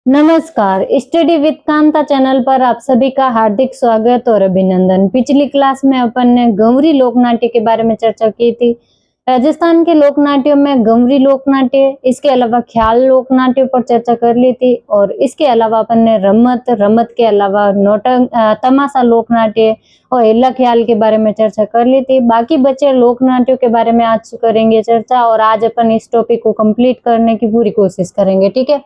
नमस्कार, study with Kanta channel पर आप सभी का हार्दिक स्वागत और अभिनंदन। पिछली क्लास में अपन ने गंवरी लोक नाट्य के बारे में चर्चा की थी। राजस्थान के लोक नाट्यों में गंवरी लोक नाट्य, इसके अलावा ख्याल लोक नाट्य पर चर्चा कर ली थी और इसके अलावा अपन ने रमत के अलावा तमाशा लोक नाट्य और हिल्ला ख्याल के बारे में चर्चा कर ली थी। बाकी बचे लोक नाट्यों के बारे में आज करेंगे चर्चा और आज अपन इस टॉपिक को कंप्लीट करने की पूरी कोशिश करेंगे। ठीक है,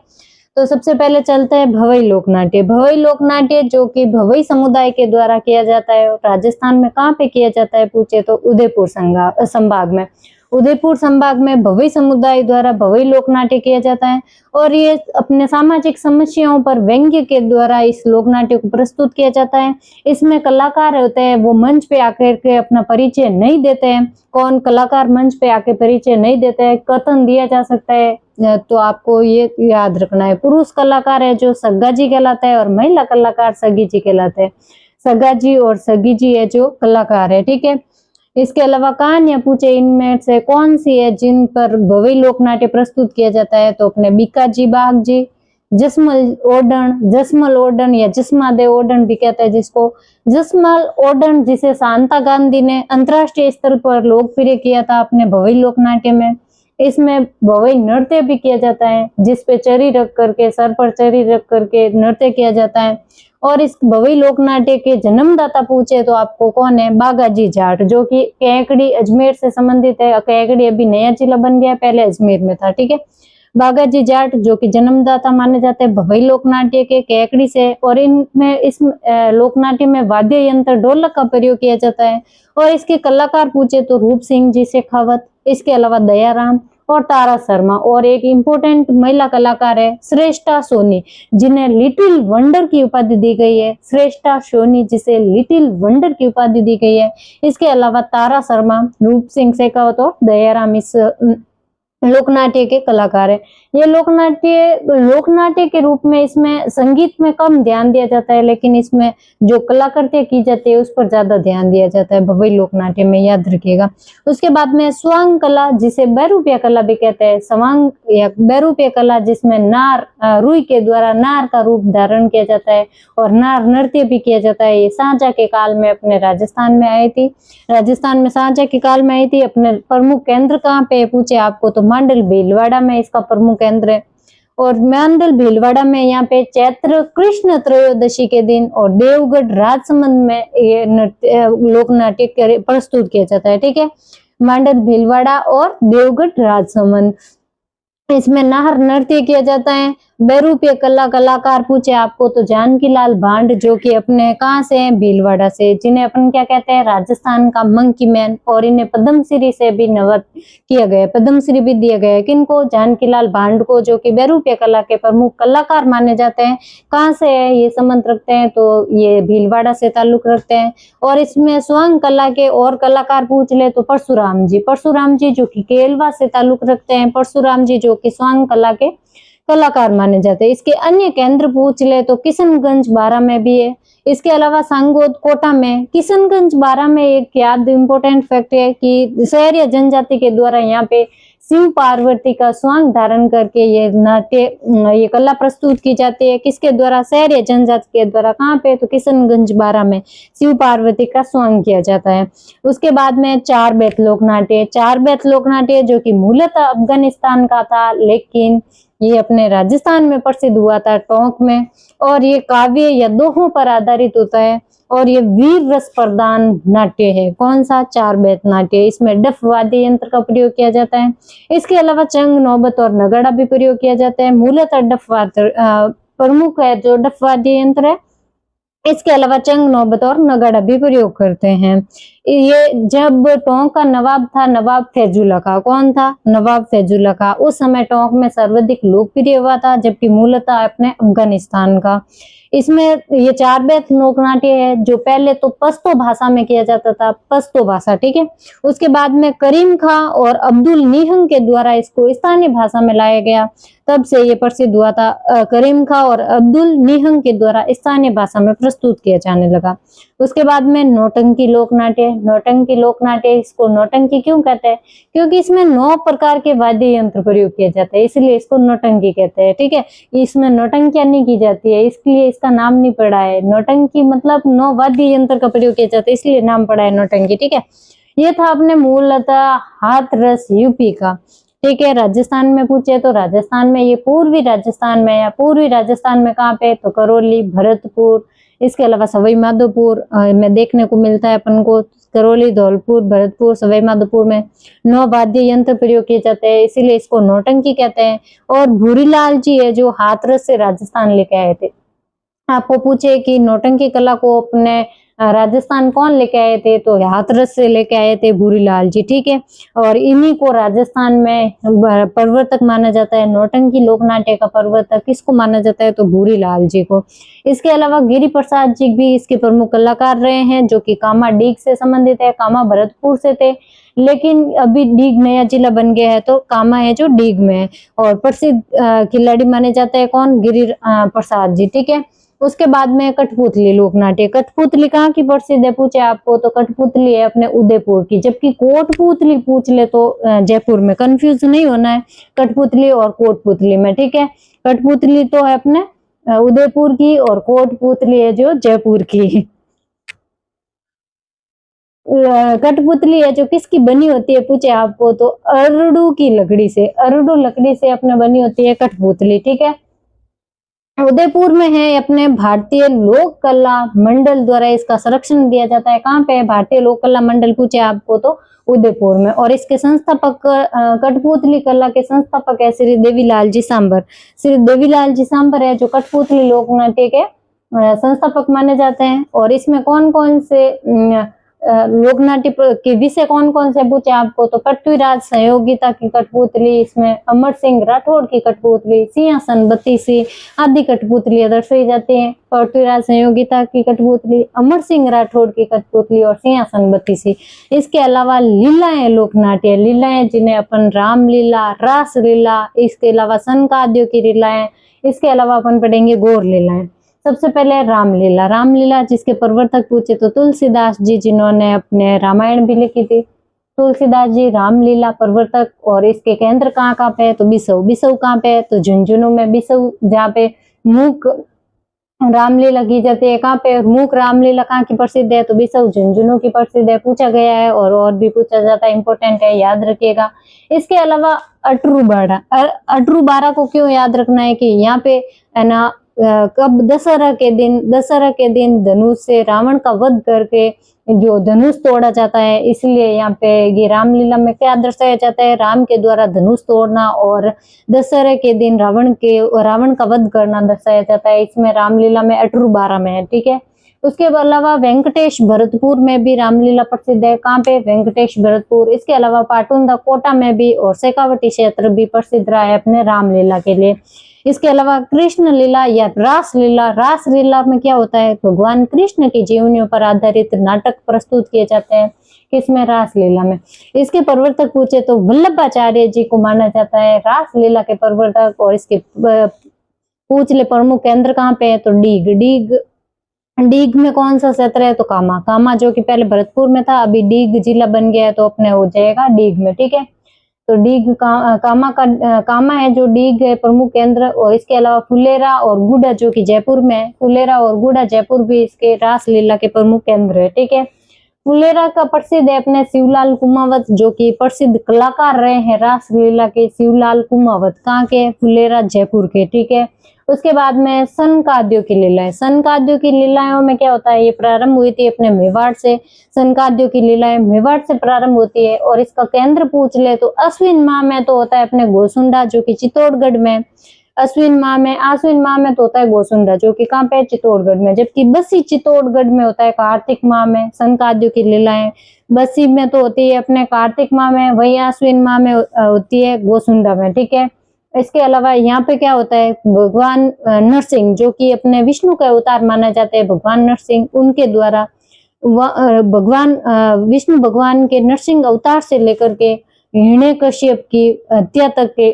तो सबसे पहले चलते हैं भवई लोकनाट्य। भवई लोकनाट्य जो कि भवई समुदाय के द्वारा किया जाता है। राजस्थान में कहाँ पे किया जाता है पूछे तो उदयपुर संभाग में। उदयपुर संभाग में भवई समुदाय द्वारा भवई लोकनाट्य किया जाता है और ये अपने सामाजिक समस्याओं पर व्यंग्य के द्वारा इस लोकनाट्य को प्रस्तुत किया जाता है। इसमें कलाकार होते हैं वो मंच पे आकर के अपना परिचय नहीं देते हैं। कौन कलाकार मंच पे आके परिचय नहीं देते हैं, कथन दिया जा सकता है, तो आपको ये याद रखना है। पुरुष कलाकार है जो सग्गा जी कहलाता है और महिला कलाकार सगी जी कहलाते हैं। सग्गा जी और सगी जी है जो कलाकार है। ठीक है, इसके अलावा कहानियां पूछे इनमें से कौन सी है जिन पर भवई लोकनाट्य प्रस्तुत किया जाता है, तो अपने बीकाजी बाग जी, जसमल ओडन या जसमादेव ओडन भी कहता है जिसको। जसमल ओडन जिसे शांता गांधी ने अंतर्राष्ट्रीय स्तर पर लोकप्रिय किया था अपने भवई लोकनाट्य में। इसमें भवई नृत्य भी किया जाता है जिसपे चरी रख करके, सर पर चरी रख करके नृत्य किया जाता है। और इस भवई लोकनाट्य के जन्मदाता पूछे तो आपको कौन है, बागाजी जाट, जो कि कैकड़ी अजमेर से संबंधित है। कैकड़ी अभी नया जिला बन गया, पहले अजमेर में था। ठीक है, बागाजी जाट जो कि जन्मदाता माने जाते हैं भवई लोकनाट्य के, कैकड़ी से। और इनमें इस लोकनाट्य में वाद्य यंत्र ढोलक का प्रयोग किया जाता है। और इसके कलाकार पूछे तो रूप सिंह जी शेखावत, इसके अलावा दयाराम और तारा शर्मा, और एक इम्पोर्टेंट महिला कलाकार है श्रेष्ठा सोनी जिन्हें लिटिल वंडर की उपाधि दी गई है। श्रेष्ठा सोनी जिसे लिटिल वंडर की उपाधि दी गई है। इसके अलावा तारा शर्मा, रूप सिंह शेखावत और दयाराम इस लोकनाट्य के कलाकार है। ये लोकनाट्य के रूप में इसमें संगीत में कम ध्यान दिया जाता है, लेकिन इसमें जो कलाकृतियां की जाती है उस पर ज्यादा ध्यान दिया जाता है भवई लोकनाट्य में, याद रखिएगा। उसके बाद में स्वांग कला जिसे बैरूपिया कला भी कहते हैं। स्वांग या बैरूपिया कला जिसमें नार रुई के द्वारा नार का रूप धारण किया जाता है और नार नृत्य भी किया जाता है। ये शाहजहां के काल में अपने राजस्थान में आई थी। राजस्थान में शाहजहां के काल में आई थी। अपने प्रमुख केंद्र कहाँ पे पूछे आपको तो मांडल भीलवाड़ा में इसका प्रमुख केंद्र है। और मांडल भीलवाड़ा में यहाँ पे चैत्र कृष्ण त्रयोदशी के दिन और देवगढ़ राजसमंद में ये लोकनाट्य प्रस्तुत किया जाता है। ठीक है, मांडल भीलवाड़ा और देवगढ़ राजसमंद, इसमें नाहर नृत्य किया जाता है। बैरूपिया कला कलाकार पूछे आपको तो जानकीलाल भांड जो कि अपने कहाँ से हैं, भीलवाड़ा से, जिन्हें अपन क्या कहते हैं, राजस्थान का मंकी मैन। और इन्हें पद्मश्री से भी नवाज किया गया, पद्मश्री भी दिया गया है। किनको, जानकीलाल भांड को, जो कि बैरूपिया कला के प्रमुख कलाकार माने जाते हैं। कहाँ से है ये संबंध रखते हैं तो ये भीलवाड़ा से ताल्लुक रखते हैं। और इसमें स्वांग कला के और कलाकार पूछ ले तो परशुराम जी जो कि केलवा से ताल्लुक रखते हैं। परशुराम जी जो कि स्वांग कला के कलाकार माने जाते हैं। इसके अन्य केंद्र पूछ ले तो किशनगंज बारा में भी है। इसके अलावा सांगोद कोटा में, किशनगंज बारा में एक याद इम्पोर्टेंट फैक्ट है कि शहरी जनजाति के द्वारा यहाँ पे शिव पार्वती का स्वांग धारण करके ये कला प्रस्तुत की जाती है। किसके द्वारा, शहरी जनजाति के द्वारा। कहाँ पे तो किशनगंज बारा में शिव पार्वती का स्वांग किया जाता है। उसके बाद में चार बेत लोकनाट्य जो कि मूलतः अफगानिस्तान का था, लेकिन ये अपने राजस्थान में प्रसिद्ध हुआ था टोंक में। और ये काव्य या दोहों पर आधारित होता है और ये वीर रस प्रधान नाट्य है। कौन सा, चार बेत नाट्य। इसमें डफ वाद्य यंत्र का प्रयोग किया जाता है। इसके अलावा चंग, नौबत और नगाड़ा भी प्रयोग किया जाता है। मूलतः डफ वाद्य प्रमुख है जो डफ वाद्य यंत्र है। इसके अलावा चंग, नौबत और नगाड़ा भी प्रयोग करते हैं। ये जब टोंक का नवाब था, नवाब फैजुल्ला खां, कौन था, नवाब फैजुल्ला खां, उस समय टोंक में सर्वाधिक लोकप्रिय हुआ था, जबकि मूलतः अपने अफगानिस्तान का। इसमें ये चार बेत लोकनाट्य है जो पहले तो पश्तो भाषा में किया जाता था, पश्तो भाषा। ठीक है, उसके बाद में करीम खां और अब्दुल निहंग के द्वारा इसको स्थानीय भाषा में लाया गया। तब से ये प्रसिद्ध हुआ था। करीम खां और अब्दुल निहंग के द्वारा स्थानीय भाषा में प्रस्तुत किया जाने लगा। उसके बाद में नौटंकी लोक नाट्य। नौटंकी लोक नाट्य, इसको नौटंकी क्यों कहते हैं? क्योंकि इसमें 9 प्रकार के वाद्य यंत्र प्रयोग किए जाते हैं, इसलिए इसको नौटंकी कहते हैं। ठीक है, इसमें नौटंकियां नहीं की जाती है, इसलिए इसका नाम नहीं पड़ा है। नौटंकी मतलब 9 वाद्य यंत्र का प्रयोग किया जाता है, इसलिए नाम पड़ा है नौटंकी। ठीक है, ये था अपने मूलतः हाथरस यूपी का। ठीक है, राजस्थान में पूछे तो राजस्थान में, ये पूर्वी राजस्थान में, या पूर्वी राजस्थान में कहाँ पे? तो करौली, भरतपुर, इसके अलावा सवाई माधोपुर में देखने को मिलता है अपन को। करौली, धौलपुर, भरतपुर, सवाई माधोपुर में 9 वाद्य यंत्र प्रयोग किए जाते हैं, इसीलिए इसको नौटंकी कहते हैं। और भूरीलाल जी है जो हाथरस से राजस्थान लेके आए थे। आपको पूछे कि नौटंकी कला को अपने राजस्थान कौन लेके आए थे? तो हाथरस से लेके आए थे भूरीलाल जी। ठीक है, और इन्हीं को राजस्थान में प्रवर्तक माना जाता है। नौटंकी लोक नाट्य का प्रवर्तक किसको माना जाता है? तो भूरीलाल जी को। इसके अलावा गिरि प्रसाद जी भी इसके प्रमुख कलाकार रहे हैं, जो कि कामा डीग से संबंधित है। कामा भरतपुर से थे, लेकिन अभी डीग नया जिला बन गया है, तो कामा है जो डीग में है। और प्रसिद्ध खिलाड़ी माने जाते हैं कौन? गिरि प्रसाद जी। ठीक है, उसके बाद में कठपुतली लोक नाट्य। कठपुतली कहाँ की प्रसिद्ध है पूछे आपको? तो कठपुतली है अपने उदयपुर की, जबकि कोटपुतली पूछ ले तो जयपुर में। कंफ्यूज नहीं होना है कठपुतली और कोटपुतली में। ठीक है, कठपुतली तो है अपने उदयपुर की, और कोटपुतली है जो जयपुर की। कठपुतली है जो किसकी बनी होती है पूछे आपको? तो अरडू की लकड़ी से, अरडू लकड़ी से अपने बनी होती है कठपुतली। ठीक है, उदयपुर में है अपने भारतीय लोक कला मंडल द्वारा इसका संरक्षण दिया जाता है। कहाँ पे है भारतीय लोक कला मंडल पूछे आपको? तो उदयपुर में। और इसके संस्थापक, कठपुतली कला के संस्थापक है श्री देवीलाल जी सांबर। श्री देवीलाल जी सांबर है जो कठपुतली लोक नाट्य के संस्थापक माने जाते हैं। और इसमें कौन कौन से लोक नाट्य के विषय कौन कौन से पूछे आपको? तो पृथ्वीराज सहयोगिता की कठपुतली, इसमें अमर सिंह राठौड़ की कठपुतली, सिंहासन बत्तीसी आदि कठपुतलियां दर्शाई जाती हैं। पृथ्वीराज सहयोगिता की कठपुतली, अमर सिंह राठौड़ की कठपुतली और सिंहासन बत्तीसी। इसके अलावा लीलाएं लोक नाट्य, लीलाएं जिन्हें अपन रामलीला, रास लीला, इसके अलावा सनकादियों की लीलाएं, इसके अलावा अपन पढ़ेंगे गौर लीलाएं। सबसे पहले रामलीला। रामलीला जिसके प्रवर्तक पूछे तो तुलसीदास जी, जिन्होंने अपने रामायण भी लिखी थी। तुलसीदास जी रामलीला प्रवर्तक। और इसके केंद्र कहाँ पे है? तो बिसऊ। बिसऊ कहाँ पे है? तो झुंझुनू में बिसऊ, जहाँ पे मूक रामलीला की जाती है। कहाँ पे? मूक रामलीला कहाँ की प्रसिद्ध है? तो बिसऊ झुंझुनू की प्रसिद्ध है। पूछा गया है और भी पूछा जाता है, इंपॉर्टेंट है, याद रखिएगा। इसके अलावा अटरूबाड़ा। अटरूबाड़ा को क्यों याद रखना है? कि यहाँ पे है ना, कब? दशहरा के दिन धनुष से रावण का वध करके जो धनुष तोड़ा जाता है, इसलिए यहाँ पे ये रामलीला में क्या दर्शाया जाता है? राम के द्वारा धनुष तोड़ना और दशहरे के दिन रावण का वध करना दर्शाया जाता है। इसमें रामलीला में अटरूबाड़ा में है। ठीक है, उसके अलावा वेंकटेश भरतपुर में भी रामलीला प्रसिद्ध है। कहाँ पे? वेंकटेश भरतपुर। इसके अलावा पाटुंदा कोटा में भी और शेखावटी क्षेत्र भी प्रसिद्ध रहा है अपने रामलीला के लिए। इसके अलावा कृष्ण लीला या रास लीला। रास लीला में क्या होता है? भगवान कृष्ण की जीवनियों पर आधारित नाटक प्रस्तुत किए जाते हैं। किसमें? रास लीला में। इसके प्रवर्तक पूछे तो वल्लभाचार्य जी को माना जाता है रास लीला के प्रवर्तक। और इसके पूछ ले प्रमुख केंद्र कहाँ पे है? तो डीग में कौन सा क्षेत्र है? तो कामा। कामा जो कि पहले भरतपुर में था, अभी डीग जिला बन गया है, तो अपने हो जाएगा डीग में। ठीक है, तो डीग कामा है जो डीग है प्रमुख केंद्र। और इसके अलावा फुलेरा और गुडा जो कि जयपुर में है, फुलेरा और गुडा जयपुर भी इसके रास लीला के प्रमुख केंद्र है। ठीक है, फुलेरा का प्रसिद्ध है अपने शिवलाल कुमावत, जो कि प्रसिद्ध कलाकार रहे हैं रास लीला के। शिवलाल कुमावत कहाँ के? फुलेरा जयपुर के। ठीक है, उसके बाद में सनकादियों की लीलाएं। सनकादियों की लीलाओं में क्या होता है? ये प्रारंभ हुई थी अपने मेवाड़ से। सनकादियों की लीलाएं मेवाड़ से प्रारंभ होती है। और इसका केंद्र पूछ ले तो अश्विन माह में तो होता है अपने गोसुंडा, जो कि चित्तौड़गढ़ में। आश्विन माह में तो होता है गोसुंडा, जो कि कहाँ पे? चित्तौड़गढ़ में। जबकि बसी चित्तौड़गढ़ में होता है कार्तिक माह में। सनकादियों की लीलाएं बसी में तो होती है अपने कार्तिक माह में, वही आश्विन माह में होती है गोसुंडा में। ठीक है, इसके अलावा यहाँ पे क्या होता है? भगवान नरसिंह, जो कि अपने विष्णु का अवतार माना जाता है, भगवान नरसिंह, उनके द्वारा भगवान विष्णु भगवान के नरसिंह अवतार से लेकर के हिरण्यकश्यप की हत्या तक के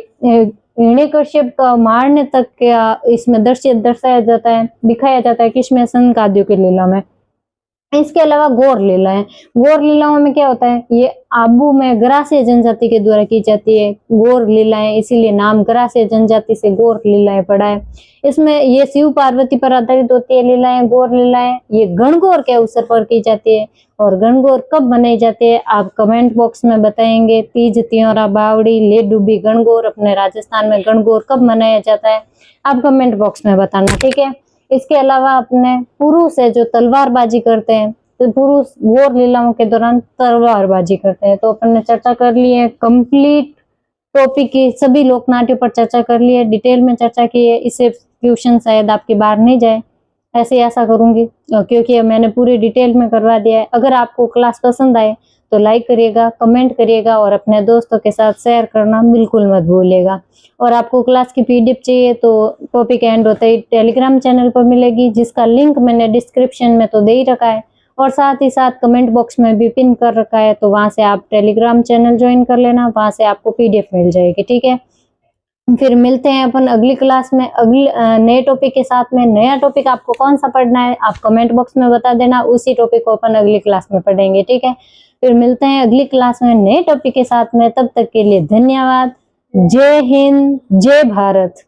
हिरण्यकश्यप का मारने तक का इसमें दर्शाया जाता है, दिखाया जाता है किसमें, सनकादियों की लीला में। इसके अलावा गौर लीलाएं, गौर लीलाओं में क्या होता है, ये आबू में ग्रासीय जनजाति के द्वारा की जाती है गौर लीलाएं, इसीलिए नाम ग्रासीय जनजाति से गौर लीलाएं पड़ा है। इसमें ये शिव पार्वती पर आधारित होती है लीलाएं, गौर लीलाएं। ये गणगौर के अवसर पर की जाती है, और गणगौर कब मनाई जाती है आप कमेंट बॉक्स में बताएंगे। तीज, त्योहारा, बावड़ी, ले डूबी, गणगौर, अपने राजस्थान में गणगौर कब मनाया जाता है आप कमेंट बॉक्स में बताना, ठीक है। इसके अलावा अपने पुरुष है जो तलवारबाजी करते हैं, तो पुरुष गौर लीलाओं के दौरान तलवारबाजी करते हैं। तो अपन ने चर्चा कर ली है कंप्लीट टॉपिक की, सभी लोक नाट्यों पर चर्चा कर ली है, डिटेल में चर्चा की है। इससे ट्यूशन शायद आपके बाहर नहीं जाए, ऐसे आशा करूंगी, क्योंकि मैंने पूरी डिटेल में करवा दिया है। अगर आपको क्लास पसंद आए तो लाइक करिएगा, कमेंट करिएगा, और अपने दोस्तों के साथ शेयर करना बिल्कुल मत भूलिएगा। और आपको क्लास की पीडीएफ चाहिए तो टॉपिक एंड होते ही टेलीग्राम चैनल पर मिलेगी, जिसका लिंक मैंने डिस्क्रिप्शन में तो दे ही रखा है, और साथ ही साथ कमेंट बॉक्स में भी पिन कर रखा है। तो वहां से आप टेलीग्राम चैनल ज्वाइन कर लेना, वहां से आपको पीडीएफ मिल जाएगी, ठीक है। फिर मिलते हैं अपन अगली क्लास में अगले नए टॉपिक के साथ में। नया टॉपिक आपको कौन सा पढ़ना है आप कमेंट बॉक्स में बता देना, उसी टॉपिक को अपन अगली क्लास में पढ़ेंगे, ठीक है। फिर मिलते हैं अगली क्लास में नए टॉपिक के साथ में, तब तक के लिए धन्यवाद। जय हिंद, जय भारत।